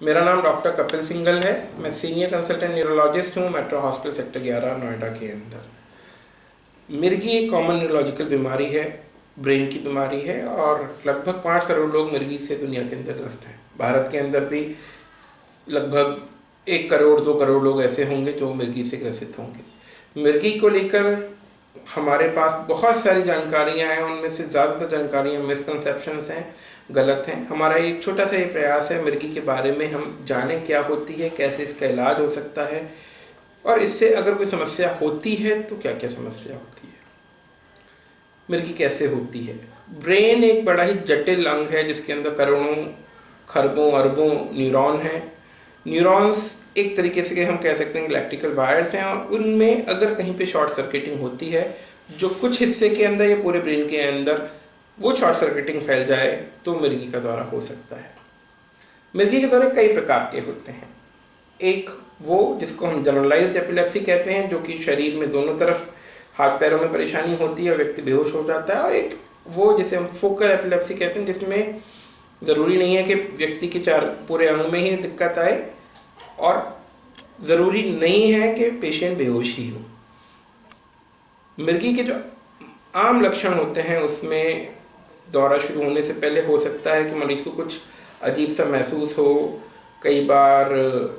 मेरा नाम doctor Kapil single है। मैं सीनियर कंसल्टेंट न्यूरोलॉजिस्ट हूँ मेट्रो हॉस्पिटल सेक्टर 11 नोएडा के अंदर। मिर्गी एक कॉमन न्यूरोलॉजिकल बीमारी है, ब्रेन की बीमारी है और लगभग 5 करोड़ लोग मिर्गी से दुनिया के अंदर ग्रस्त हैं। भारत के अंदर भी लगभग 1 करोड़ 2 करोड़ लोग ऐसे होंगे जो मिर्गी से ग्रसित होंगे। मिर्गी को लेकर हमारे पास बहुत सारी जानकारियाँ हैं, उनमें से ज़्यादातर जानकारियाँ मिसकंसेप्शंस हैं, गलत हैं। हमारा एक छोटा सा ये प्रयास है मिर्गी के बारे में हम जानें क्या होती है, कैसे इसका इलाज हो सकता है और इससे अगर कोई समस्या होती है तो क्या क्या समस्या होती है। मिर्गी कैसे होती है? ब्रेन एक बड़ा ही जटिल अंग है जिसके अंदर करोड़ों खरबों अरबों न्यूरॉन हैं। न्यूरॉन्स एक तरीके से हम कह सकते हैं इलेक्ट्रिकल वायर्स हैं और उनमें अगर कहीं पे शॉर्ट सर्किटिंग होती है, जो कुछ हिस्से के अंदर या पूरे ब्रेन के अंदर वो शॉर्ट सर्किटिंग फैल जाए तो मिर्गी का दौरा हो सकता है। मिर्गी के दौरे कई प्रकार के होते हैं। एक वो जिसको हम जनरलाइज्ड एपिलेप्सी कहते हैं, जो कि शरीर में दोनों तरफ हाथ पैरों में परेशानी होती है, व्यक्ति बेहोश हो जाता है। और एक वो जिसे हम फोकल एपिलेप्सी कहते हैं, जिसमें ज़रूरी नहीं है कि व्यक्ति के पूरे अंग में ही दिक्कत आए और ज़रूरी नहीं है कि पेशेंट बेहोश ही हो। मिर्गी के जो आम लक्षण होते हैं उसमें दौरा शुरू होने से पहले हो सकता है कि मरीज को कुछ अजीब सा महसूस हो, कई बार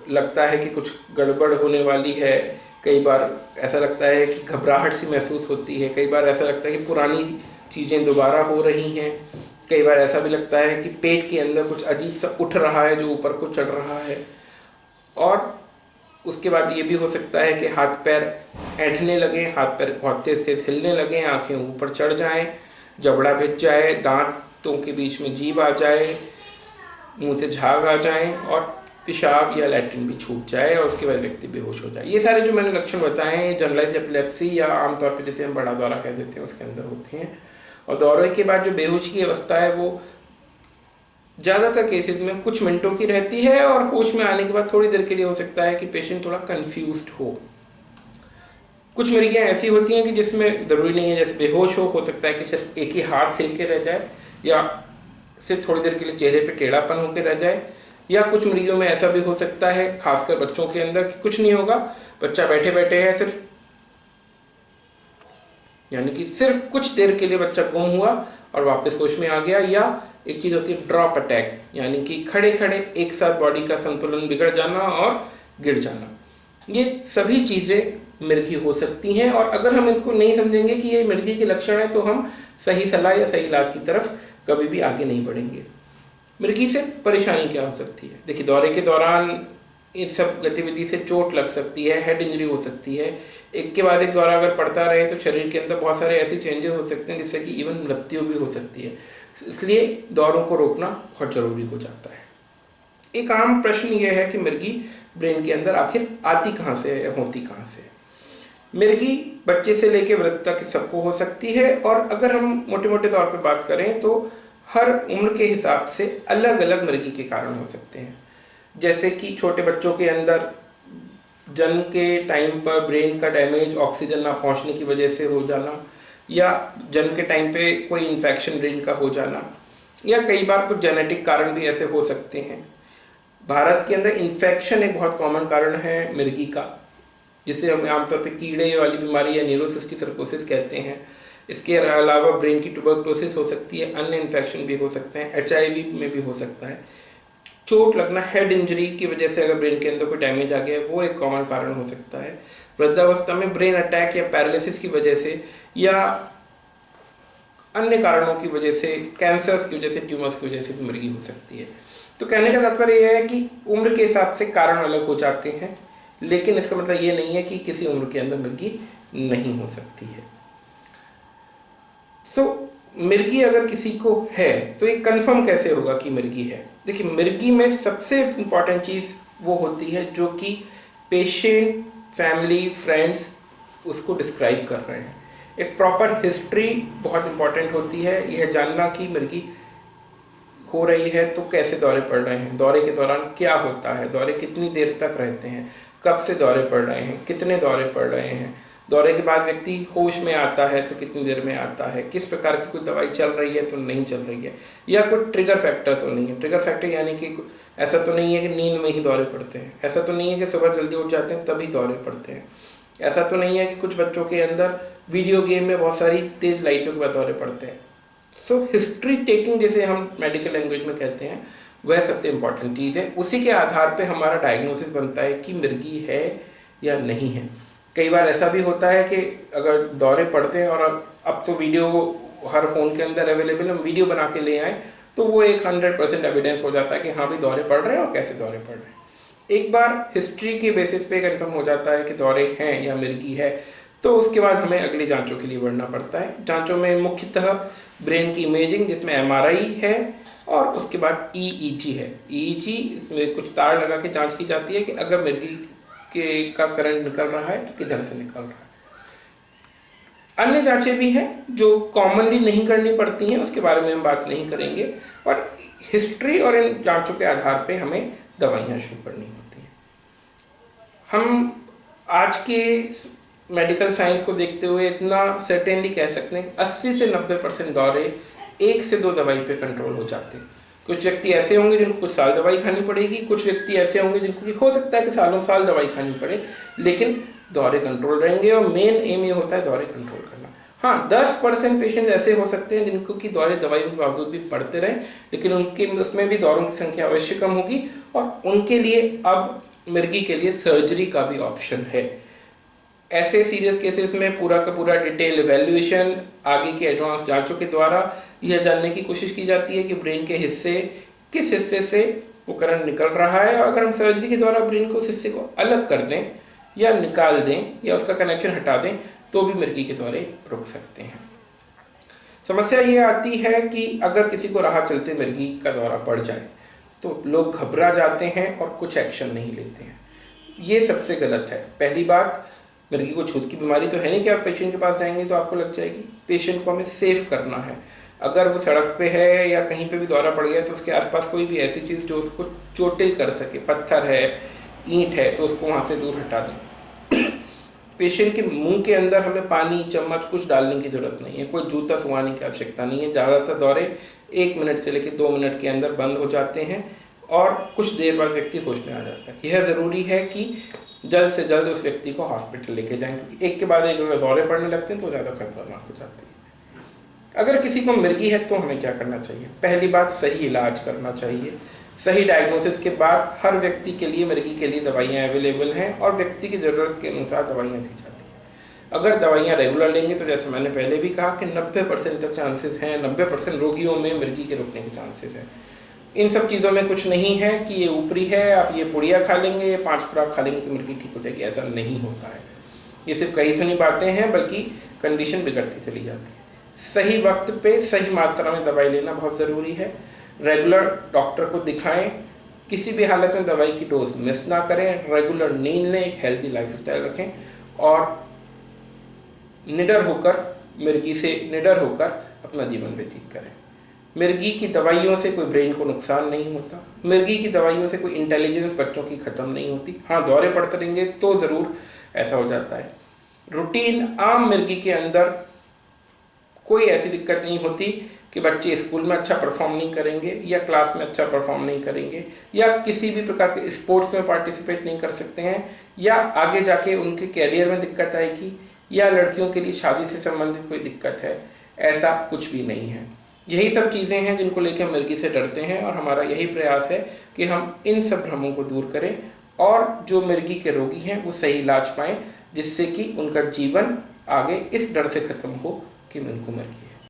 लगता है कि कुछ गड़बड़ होने वाली है, कई बार ऐसा लगता है कि घबराहट सी महसूस होती है, कई बार ऐसा लगता है कि पुरानी चीज़ें दोबारा हो रही हैं, कई बार ऐसा भी लगता है कि पेट के अंदर कुछ अजीब सा उठ रहा है जो ऊपर को चढ़ रहा है। और उसके बाद ये भी हो सकता है कि हाथ पैर ऐंठने लगे, हाथ पैर बहुत तेज तेज हिलने लगे, आंखें ऊपर चढ़ जाएं, जबड़ा भिज जाए, दांतों के बीच में जीभ आ जाए, मुंह से झाग आ जाए और पेशाब या लैट्रिन भी छूट जाए और उसके बाद व्यक्ति बेहोश हो जाए। ये सारे जो मैंने लक्षण बताए हैं जनरलाइज्ड एपिलेप्सी या आमतौर पर जिसे हम बड़ा दौरा कह देते हैं उसके अंदर होते हैं। और दौरे के बाद जो बेहोश की अवस्था है वो ज़्यादातर केसेस में कुछ मिनटों की रहती है और होश में आने के बाद थोड़ी देर के लिए हो सकता है कि पेशेंट थोड़ा कंफ्यूज्ड हो। कुछ मिर्गियाँ ऐसी होती हैं कि जिसमें ज़रूरी नहीं है, जैसे बेहोश हो सकता है कि सिर्फ एक ही हाथ हिल के रह जाए या सिर्फ थोड़ी देर के लिए चेहरे पे टेढ़ापन होकर रह जाए। या कुछ मरीजों में ऐसा भी हो सकता है, खासकर बच्चों के अंदर, कि कुछ नहीं होगा, बच्चा बैठे बैठे है सिर्फ, यानी कि सिर्फ कुछ देर के लिए बच्चा गुम हुआ और वापस होश में आ गया। या एक चीज़ होती है ड्रॉप अटैक, यानी कि खड़े खड़े एक साथ बॉडी का संतुलन बिगड़ जाना और गिर जाना। ये सभी चीज़ें मिर्गी हो सकती हैं और अगर हम इसको नहीं समझेंगे कि ये मिर्गी के लक्षण है तो हम सही सलाह या सही इलाज की तरफ कभी भी आगे नहीं बढ़ेंगे। मिर्गी से परेशानी क्या हो सकती है? देखिए, दौरे के दौरान इस सब गतिविधि से चोट लग सकती है, हेड इंजरी हो सकती है, एक के बाद एक दौरा अगर पड़ता रहे तो शरीर के अंदर बहुत सारे ऐसे चेंजेस हो सकते हैं जिससे कि इवन मृत्यु भी हो सकती है। इसलिए दौरों को रोकना बहुत ज़रूरी हो जाता है। एक आम प्रश्न यह है कि मिर्गी ब्रेन के अंदर आखिर आती कहाँ से है, होती कहाँ से? मिर्गी बच्चे से लेकर वृद्ध तक सबको हो सकती है और अगर हम मोटे मोटे तौर पे बात करें तो हर उम्र के हिसाब से अलग अलग मिर्गी के कारण हो सकते हैं। जैसे कि छोटे बच्चों के अंदर जन्म के टाइम पर ब्रेन का डैमेज ऑक्सीजन ना पहुंचने की वजह से हो जाना, या जन्म के टाइम पे कोई इन्फेक्शन ब्रेन का हो जाना, या कई बार कुछ जेनेटिक कारण भी ऐसे हो सकते हैं। भारत के अंदर इन्फेक्शन एक बहुत कॉमन कारण है मिर्गी का, जिसे हम आमतौर पे कीड़े वाली बीमारी या न्यूरोसिस्टिक सर्कोसिस कहते हैं। इसके अलावा ब्रेन की ट्यूबरकुलोसिस हो सकती है, अन्य इन्फेक्शन भी हो सकते हैं, HIV में भी हो सकता है। चोट लगना, हेड इंजरी की वजह से अगर ब्रेन के अंदर कोई डैमेज आ गया है, वो एक कॉमन कारण हो सकता है। वृद्धावस्था में ब्रेन अटैक या पैरालिसिस की वजह से या अन्य कारणों की वजह से, कैंसर्स की वजह से, ट्यूमर्स की वजह से भी मिर्गी हो सकती है। तो कहने का तात्पर्य यह है कि उम्र के हिसाब से कारण अलग हो जाते हैं, लेकिन इसका मतलब ये नहीं है कि किसी उम्र के अंदर मिर्गी नहीं हो सकती है। मिर्गी अगर किसी को है तो ये कंफर्म कैसे होगा कि मिर्गी है? देखिए, मिर्गी में सबसे इम्पॉर्टेंट चीज़ वो होती है जो कि पेशेंट, फैमिली, फ्रेंड्स उसको डिस्क्राइब कर रहे हैं। एक प्रॉपर हिस्ट्री बहुत इम्पॉर्टेंट होती है, यह जानना कि मिर्गी हो रही है तो कैसे दौरे पड़ रहे हैं, दौरे के दौरान क्या होता है, दौरे कितनी देर तक रहते हैं, कब से दौरे पड़ रहे हैं, कितने दौरे पड़ रहे हैं, दौरे के बाद व्यक्ति होश में आता है तो कितनी देर में आता है, किस प्रकार की कोई दवाई चल रही है तो नहीं चल रही है, या कोई ट्रिगर फैक्टर तो नहीं है। ट्रिगर फैक्टर यानी कि ऐसा तो नहीं है कि नींद में ही दौरे पड़ते हैं, ऐसा तो नहीं है कि सुबह जल्दी उठ जाते हैं तभी दौरे पड़ते हैं, ऐसा तो नहीं है कि कुछ बच्चों के अंदर वीडियो गेम में बहुत सारी तेज लाइटों के बाद दौरे पड़ते हैं। सो हिस्ट्री टेकिंग जिसे हम मेडिकल लैंग्वेज में कहते हैं, वह सबसे इम्पॉर्टेंट चीज़ है। उसी के आधार पे हमारा डायग्नोसिस बनता है कि मिर्गी है या नहीं है। कई बार ऐसा भी होता है कि अगर दौरे पड़ते हैं और अब तो वीडियो हर फ़ोन के अंदर अवेलेबल, हम वीडियो बना के ले आए तो वो एक 100% एविडेंस हो जाता है कि हाँ भी दौरे पड़ रहे हैं और कैसे दौरे पड़ रहे हैं। एक बार हिस्ट्री के बेसिस पे कंफर्म हो जाता है कि दौरे हैं या मिर्गी है, तो उसके बाद हमें अगली जांचों के लिए बढ़ना पड़ता है। जांचों में मुख्यतः ब्रेन की इमेजिंग जिसमें MRI है और उसके बाद EEG है। EEG इसमें कुछ तार लगा के जांच की जाती है कि अगर मिर्गी का करंट निकल रहा है तो किधर से निकल रहा है। अन्य जांचें भी हैं जो कॉमनली नहीं करनी पड़ती हैं, उसके बारे में हम बात नहीं करेंगे, और हिस्ट्री और इन जांचों के आधार पे हमें दवाइयाँ शुरू करनी होती हैं। हम आज के मेडिकल साइंस को देखते हुए इतना सर्टेनली कह सकते हैं कि 80 से 90% दौरे 1 से 2 दवाई पे कंट्रोल हो जाते हैं। कुछ व्यक्ति ऐसे होंगे जिनको कुछ साल दवाई खानी पड़ेगी, कुछ व्यक्ति ऐसे होंगे जिनको हो सकता है कि सालों साल दवाई खानी पड़े, लेकिन दौरे कंट्रोल रहेंगे। और मेन एम ये होता है दौरे कंट्रोल करना। हाँ, 10% पेशेंट ऐसे हो सकते हैं जिनको की दौरे दवाइयों के बावजूद भी पड़ते रहे, लेकिन उनके उसमें भी दौरों की संख्या अवश्य कम होगी, और उनके लिए अब मिर्गी के लिए सर्जरी का भी ऑप्शन है। ऐसे सीरियस केसेस में पूरा का पूरा डिटेल इवैल्यूएशन आगे के एडवांस जांचों के द्वारा यह जानने की कोशिश की जाती है कि ब्रेन के हिस्से किस हिस्से से वो करंट निकल रहा है, और अगर हम सर्जरी के द्वारा ब्रेन को उस हिस्से को अलग कर दें या निकाल दें या उसका कनेक्शन हटा दें तो भी मिर्गी के दौरे रुक सकते हैं। समस्या ये आती है कि अगर किसी को राह चलते मिर्गी का दौरा पड़ जाए तो लोग घबरा जाते हैं और कुछ एक्शन नहीं लेते हैं। ये सबसे गलत है। पहली बात, मिर्गी को छूत की बीमारी तो है नहीं कि आप पेशेंट के पास जाएंगे तो आपको लग जाएगी। पेशेंट को हमें सेफ करना है। अगर वो सड़क पे है या कहीं पे भी दौरा पड़ गया तो उसके आसपास कोई भी ऐसी चीज़ जो उसको चोटिल कर सके, पत्थर है, ईंट है, तो उसको वहाँ से दूर हटा दें। पेशेंट के मुंह के अंदर हमें पानी, चम्मच कुछ डालने की जरूरत नहीं है, कोई जूता सुंघाने की आवश्यकता नहीं है। ज़्यादातर दौरे 1 मिनट से लेकर 2 मिनट के अंदर बंद हो जाते हैं और कुछ देर बाद व्यक्ति होश में आ जाता है। यह ज़रूरी है कि जल्द से जल्द उस व्यक्ति को हॉस्पिटल लेके जाएं, क्योंकि एक के बाद एक अगर दौरे पड़ने लगते हैं तो ज़्यादा खतरनाक हो जाती है। अगर किसी को मिर्गी है तो हमें क्या करना चाहिए? पहली बात, सही इलाज करना चाहिए। सही डायग्नोसिस के बाद हर व्यक्ति के लिए मिर्गी के लिए दवाइयाँ अवेलेबल हैं और व्यक्ति की ज़रूरत के अनुसार दवाइयाँ दी जाती हैं। अगर दवाइयाँ रेगुलर लेंगे तो जैसे मैंने पहले भी कहा कि 90% तक चांसेस हैं, 90% रोगियों में मिर्गी के रुकने के चांसेस हैं। इन सब चीज़ों में कुछ नहीं है कि ये ऊपरी है, आप ये पुड़िया खा लेंगे, ये 5 खुराक खा लेंगे तो मिर्गी ठीक हो जाएगी, ऐसा नहीं होता है। ये सिर्फ कही सुनी बातें हैं, बल्कि कंडीशन बिगड़ती चली जाती है। सही वक्त पे सही मात्रा में दवाई लेना बहुत ज़रूरी है। रेगुलर डॉक्टर को दिखाएं, किसी भी हालत में दवाई की डोज मिस ना करें, रेगुलर नींद लें, एक हेल्दी लाइफस्टाइल रखें और निडर होकर, मिर्गी से निडर होकर अपना जीवन व्यतीत करें। मिर्गी की दवाइयों से कोई ब्रेन को नुकसान नहीं होता। मिर्गी की दवाइयों से कोई इंटेलिजेंस बच्चों की ख़त्म नहीं होती। हाँ, दौरे पड़ते रहेंगे तो ज़रूर ऐसा हो जाता है। रूटीन आम मिर्गी के अंदर कोई ऐसी दिक्कत नहीं होती कि बच्चे स्कूल में अच्छा परफॉर्म नहीं करेंगे या क्लास में अच्छा परफॉर्म नहीं करेंगे या किसी भी प्रकार के स्पोर्ट्स में पार्टिसिपेट नहीं कर सकते हैं या आगे जाके उनके कैरियर में दिक्कत आएगी या लड़कियों के लिए शादी से संबंधित कोई दिक्कत है। ऐसा कुछ भी नहीं है। यही सब चीज़ें हैं जिनको लेकर हम मिर्गी से डरते हैं और हमारा यही प्रयास है कि हम इन सब भ्रमों को दूर करें और जो मिर्गी के रोगी हैं वो सही इलाज पाएँ, जिससे कि उनका जीवन आगे इस डर से ख़त्म हो कि उनको मिर्गी है।